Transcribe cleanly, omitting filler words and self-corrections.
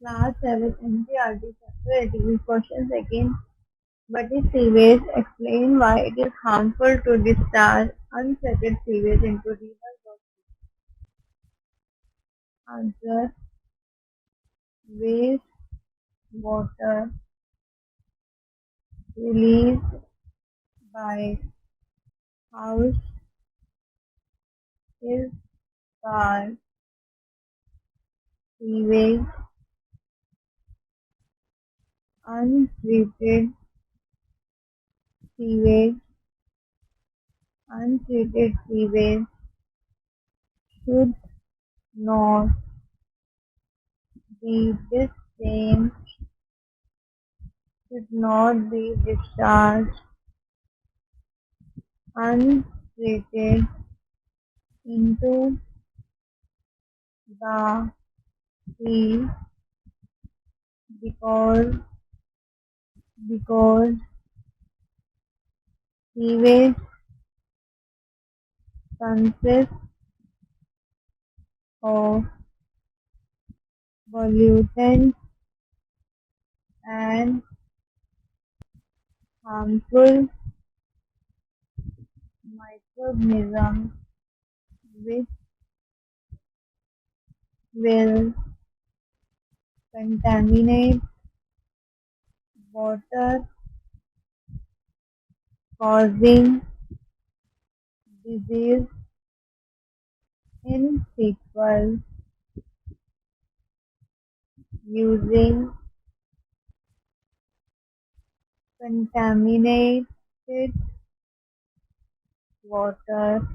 Class 7 NCERT Chapter 18 questions again. What is sewage? Explain why it is harmful to discharge untreated sewage into rivers or seas. Answer: waste water released by house is called sewage. Untreated sewage untreated sewage should not be discharged should not be discharged untreated into the sea because sewage consists of pollutants and harmful microorganisms which will contaminate water, causing disease in people. Using contaminated water